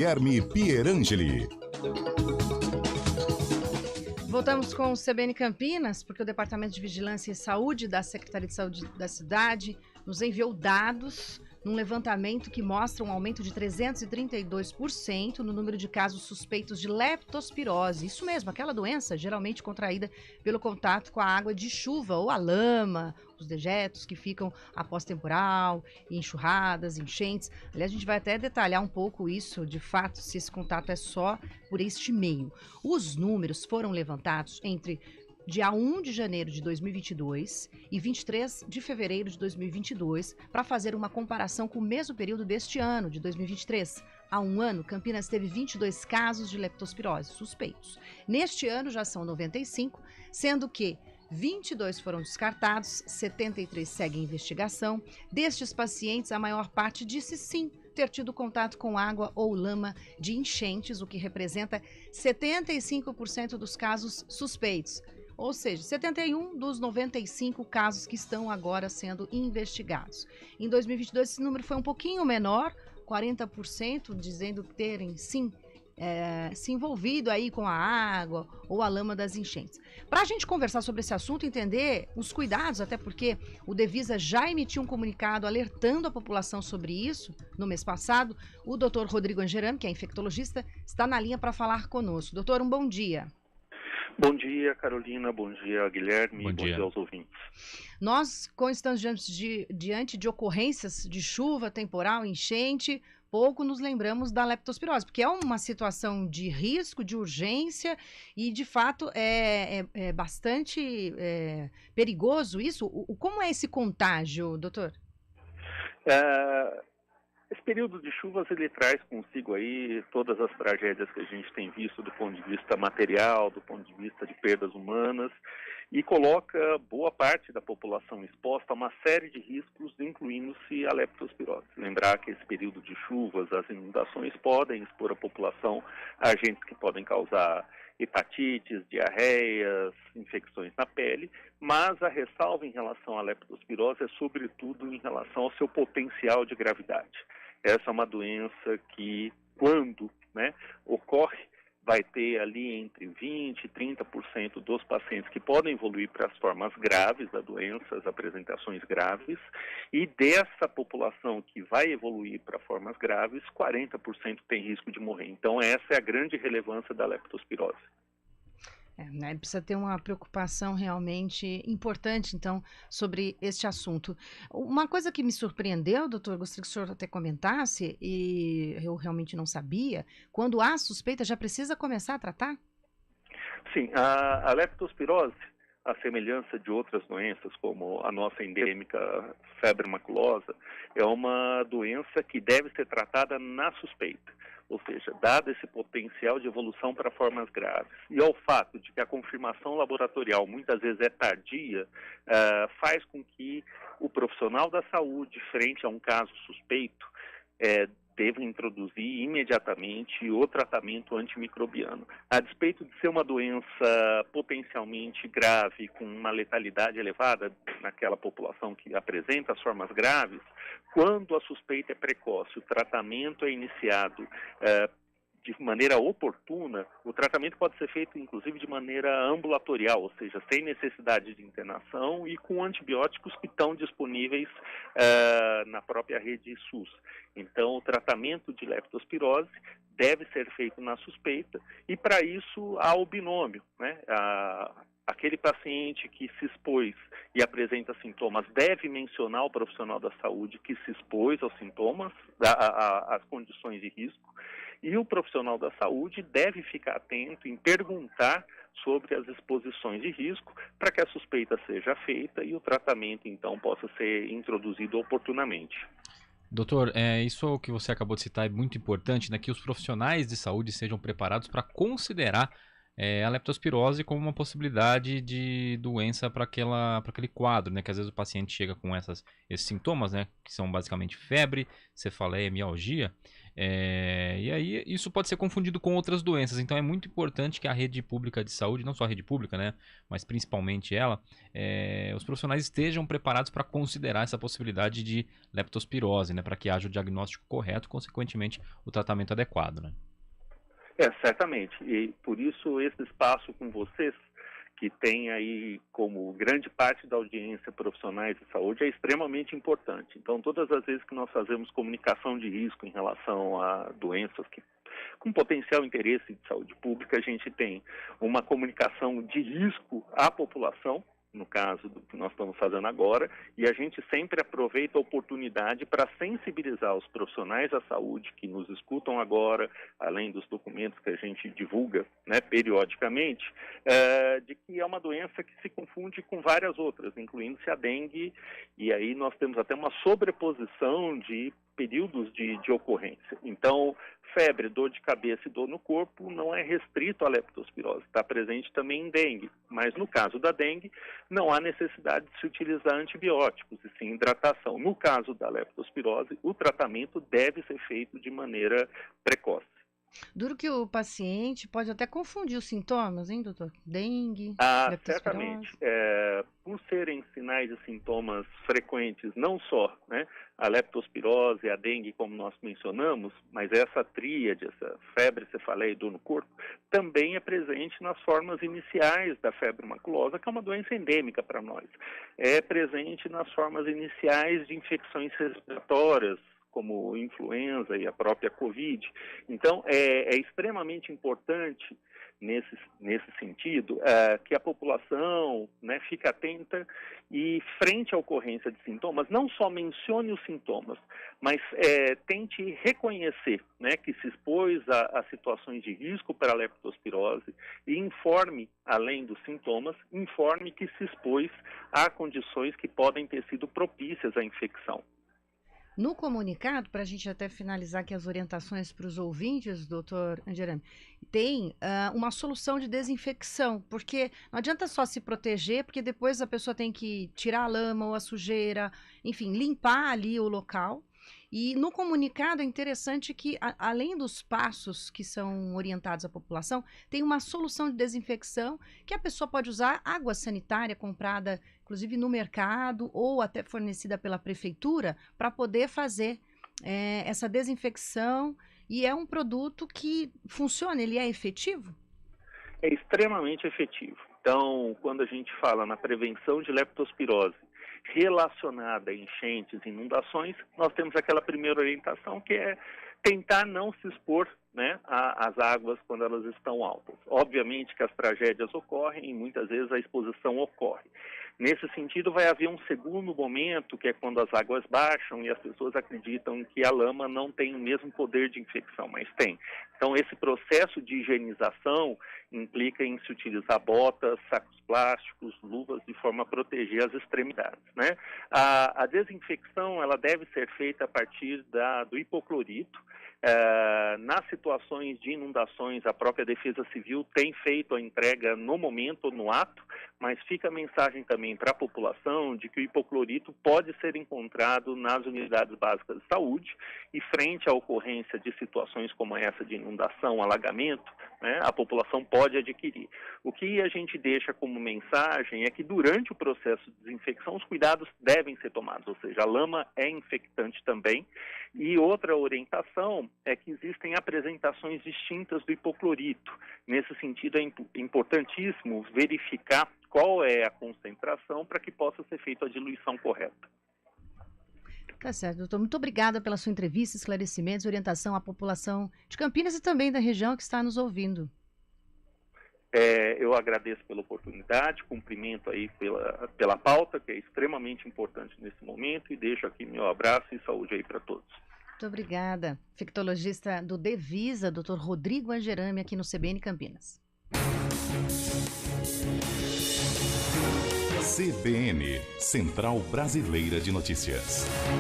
Guilherme Pierangeli. Voltamos com o CBN Campinas, porque o Departamento de Vigilância e Saúde da Secretaria de Saúde da cidade nos enviou dados num levantamento que mostra um aumento de 332% no número de casos suspeitos de leptospirose. Isso mesmo, aquela doença geralmente contraída pelo contato com a água de chuva ou a lama, os dejetos que ficam após temporal, enxurradas, enchentes. Aliás, a gente vai até detalhar um pouco isso, de fato, se esse contato é só por este meio. Os números foram levantados entre dia 1 de janeiro de 2022 e 23 de fevereiro de 2022, para fazer uma comparação com o mesmo período deste ano, de 2023. Há um ano, Campinas teve 22 casos de leptospirose suspeitos. Neste ano já são 95, sendo que 22 foram descartados, 73 seguem em investigação. Destes pacientes, a maior parte disse sim ter tido contato com água ou lama de enchentes, o que representa 75% dos casos suspeitos. Ou seja, 71 dos 95 casos que estão agora sendo investigados. Em 2022, esse número foi um pouquinho menor, 40% dizendo terem sim se envolvido aí com a água ou a lama das enchentes. Para a gente conversar sobre esse assunto, entender os cuidados, até porque o Devisa já emitiu um comunicado alertando a população sobre isso no mês passado, o Dr. Rodrigo Angerame, que é infectologista, está na linha para falar conosco. Doutor, um bom dia. Bom dia, Carolina. Bom dia, Guilherme. Bom dia aos ouvintes. Nós, quando estamos diante de ocorrências de chuva, temporal, enchente, pouco nos lembramos da leptospirose, porque é uma situação de risco, de urgência e, de fato, é bastante perigoso isso. Como é esse contágio, doutor? Esse período de chuvas, ele traz consigo aí todas as tragédias que a gente tem visto do ponto de vista material, do ponto de vista de perdas humanas, e coloca boa parte da população exposta a uma série de riscos, incluindo-se a leptospirose. Lembrar que esse período de chuvas, as inundações podem expor a população a agentes que podem causar hepatites, diarreias, infecções na pele, mas a ressalva em relação à leptospirose é sobretudo em relação ao seu potencial de gravidade. Essa é uma doença que, quando ocorre, vai ter ali entre 20% e 30% dos pacientes que podem evoluir para as formas graves da doença, as apresentações graves, e dessa população que vai evoluir para formas graves, 40% tem risco de morrer. Então essa é a grande relevância da leptospirose. Precisa ter uma preocupação realmente importante, então, sobre este assunto. Uma coisa que me surpreendeu, doutor, gostaria que o senhor até comentasse, e eu realmente não sabia, quando há suspeita, já precisa começar a tratar? Sim, a leptospirose, a semelhança de outras doenças, como a nossa endêmica febre maculosa, é uma doença que deve ser tratada na suspeita. Ou seja, dado esse potencial de evolução para formas graves, e ao fato de que a confirmação laboratorial muitas vezes é tardia, faz com que o profissional da saúde, frente a um caso suspeito, deva introduzir imediatamente o tratamento antimicrobiano. A despeito de ser uma doença potencialmente grave, com uma letalidade elevada naquela população que apresenta as formas graves, quando a suspeita é precoce, o tratamento é iniciado de maneira oportuna, o tratamento pode ser feito, inclusive, de maneira ambulatorial, ou seja, sem necessidade de internação e com antibióticos que estão disponíveis na própria rede SUS. Então, o tratamento de leptospirose deve ser feito na suspeita e, para isso, há o binômio, aquele paciente que se expôs e apresenta sintomas deve mencionar o profissional da saúde que se expôs aos sintomas, às condições de risco, e o profissional da saúde deve ficar atento em perguntar sobre as exposições de risco para que a suspeita seja feita e o tratamento, então, possa ser introduzido oportunamente. Doutor, isso que você acabou de citar é muito importante, que os profissionais de saúde sejam preparados para considerar a leptospirose como uma possibilidade de doença para aquele quadro, que às vezes o paciente chega com esses sintomas, que são basicamente febre, cefaleia, mialgia, E aí isso pode ser confundido com outras doenças, então é muito importante que a rede pública de saúde, não só a rede pública, né, mas principalmente ela, os profissionais estejam preparados para considerar essa possibilidade de leptospirose, né, para que haja o diagnóstico correto, consequentemente o tratamento adequado, né? Certamente, e por isso esse espaço com vocês, que tem aí como grande parte da audiência profissionais de saúde, é extremamente importante. Então, todas as vezes que nós fazemos comunicação de risco em relação a doenças com potencial interesse de saúde pública, a gente tem uma comunicação de risco à população, no caso do que nós estamos fazendo agora, e a gente sempre aproveita a oportunidade para sensibilizar os profissionais da saúde que nos escutam agora, além dos documentos que a gente divulga, né, periodicamente, de que é uma doença que se confunde com várias outras, incluindo-se a dengue, e aí nós temos até uma sobreposição de períodos de ocorrência. Então, febre, dor de cabeça e dor no corpo não é restrito à leptospirose, está presente também em dengue, mas no caso da dengue não há necessidade de se utilizar antibióticos, e sim hidratação. No caso da leptospirose, o tratamento deve ser feito de maneira precoce. Duro que o paciente pode até confundir os sintomas, hein, doutor? Dengue, certamente. Por serem sinais e sintomas frequentes, não só, né, a leptospirose, a dengue, como nós mencionamos, mas essa tríade, essa febre, cefaleia e dor no corpo, também é presente nas formas iniciais da febre maculosa, que é uma doença endêmica para nós. É presente nas formas iniciais de infecções respiratórias, como influenza e a própria Covid. Então, é extremamente importante, nesse sentido, que a população, né, fique atenta e, frente à ocorrência de sintomas, não só mencione os sintomas, mas tente reconhecer, né, que se expôs a situações de risco para a leptospirose e informe, além dos sintomas, informe que se expôs a condições que podem ter sido propícias à infecção. No comunicado, para a gente até finalizar aqui as orientações para os ouvintes, doutor Angerami, tem uma solução de desinfecção, porque não adianta só se proteger, porque depois a pessoa tem que tirar a lama ou a sujeira, enfim, limpar ali o local. E no comunicado é interessante que, além dos passos que são orientados à população, tem uma solução de desinfecção que a pessoa pode usar água sanitária comprada, inclusive no mercado ou até fornecida pela prefeitura, para poder fazer essa desinfecção. E é um produto que funciona, ele é efetivo? É extremamente efetivo. Então, quando a gente fala na prevenção de leptospirose relacionada a enchentes e inundações, nós temos aquela primeira orientação que é tentar não se expor, né, às águas quando elas estão altas. Obviamente que as tragédias ocorrem e muitas vezes a exposição ocorre. Nesse sentido, vai haver um segundo momento, que é quando as águas baixam e as pessoas acreditam que a lama não tem o mesmo poder de infecção, mas tem. Então, esse processo de higienização implica em se utilizar botas, sacos plásticos, luvas, de forma a proteger as extremidades, né? A desinfecção, ela deve ser feita a partir do hipoclorito. Nas situações de inundações, a própria Defesa Civil tem feito a entrega no momento ou no ato, mas fica a mensagem também para a população de que o hipoclorito pode ser encontrado nas unidades básicas de saúde e, frente à ocorrência de situações como essa de inundação, alagamento, né, a população pode adquirir. O que a gente deixa como mensagem é que durante o processo de desinfecção os cuidados devem ser tomados, ou seja, a lama é infectante também. E outra orientação é que existem apresentações distintas do hipoclorito. Nesse sentido, é importantíssimo verificar qual é a concentração para que possa ser feita a diluição correta. Tá certo, doutor. Muito obrigada pela sua entrevista, esclarecimentos e orientação à população de Campinas e também da região que está nos ouvindo. Eu agradeço pela oportunidade, cumprimento aí pela pauta, que é extremamente importante nesse momento, e deixo aqui meu abraço e saúde aí para todos. Muito obrigada. Infectologista do Devisa, doutor Rodrigo Angerami, aqui no CBN Campinas. CBN, Central Brasileira de Notícias.